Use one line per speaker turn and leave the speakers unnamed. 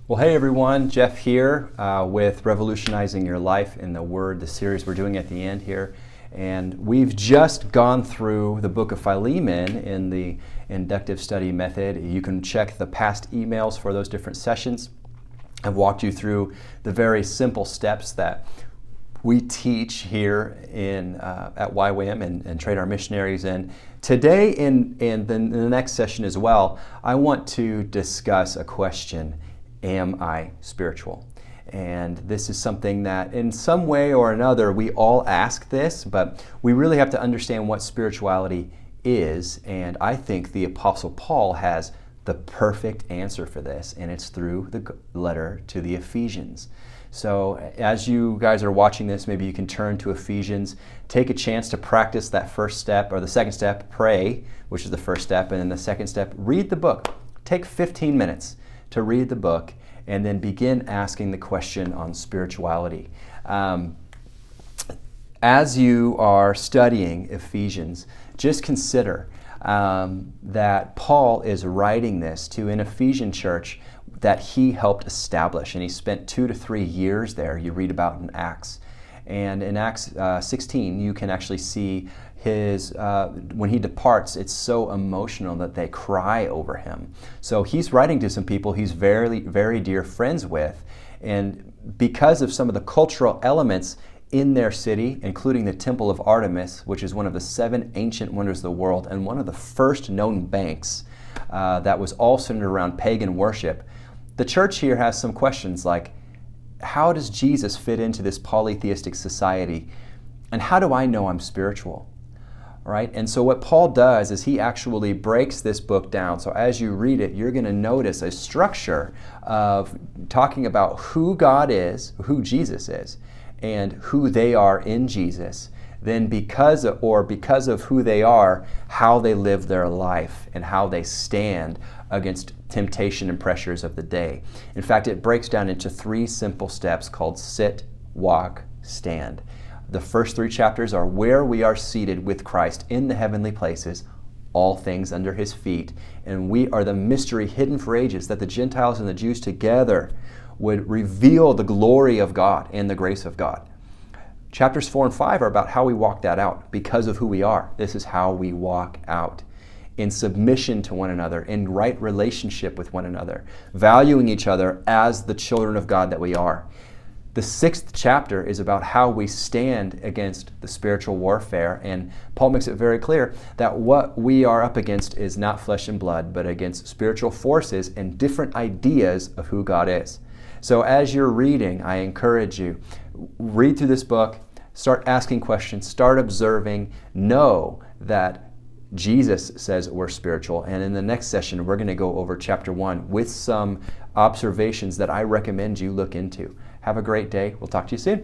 Well, hey everyone, Jeff here with Revolutionizing Your Life in the Word, the series we're doing at the end here. And we've just gone through the book of Philemon in the inductive study method. You can check the past emails for those different sessions. I've walked you through the very simple steps that we teach here at YWAM and train our missionaries in. Today in the next session as well, I want to discuss a question. Am I spiritual? And this is something that in some way or another we all ask this, but we really have to understand what spirituality is. And I think the Apostle Paul has the perfect answer for this, and it's through the letter to the Ephesians. So as you guys are watching this, maybe you can turn to Ephesians, take a chance to practice that first step, or the second step, pray, which is the first step, and then the second step, read the book. Take 15 minutes to read the book and then begin asking the question on spirituality. As you are studying Ephesians, just consider that Paul is writing this to an Ephesian church that he helped establish, and he spent 2 to 3 years there. You read about in Acts. And in Acts 16, you can actually see when he departs, it's so emotional that they cry over him. So he's writing to some people he's very, very dear friends with, and because of some of the cultural elements in their city, including the Temple of Artemis, which is one of the 7 ancient wonders of the world and one of the first known banks that was all centered around pagan worship, the church here has some questions like, how does Jesus fit into this polytheistic society? And how do I know I'm spiritual? Right? And so what Paul does is he actually breaks this book down. So as you read it, you're going to notice a structure of talking about who God is, who Jesus is, and who they are in Jesus. Then because of who they are, how they live their life and how they stand against temptation and pressures of the day. In fact, it breaks down into 3 simple steps called sit, walk, stand. The first 3 chapters are where we are seated with Christ in the heavenly places, all things under his feet, and we are the mystery hidden for ages that the Gentiles and the Jews together would reveal the glory of God and the grace of God. Chapters 4 and 5 are about how we walk that out because of who we are. This is how we walk out in submission to one another, in right relationship with one another, valuing each other as the children of God that we are. The 6th chapter is about how we stand against the spiritual warfare, and Paul makes it very clear that what we are up against is not flesh and blood, but against spiritual forces and different ideas of who God is. So as you're reading, I encourage you, read through this book, start asking questions, start observing, know that Jesus says we're spiritual. And in the next session, we're going to go over chapter 1 with some observations that I recommend you look into. Have a great day. We'll talk to you soon.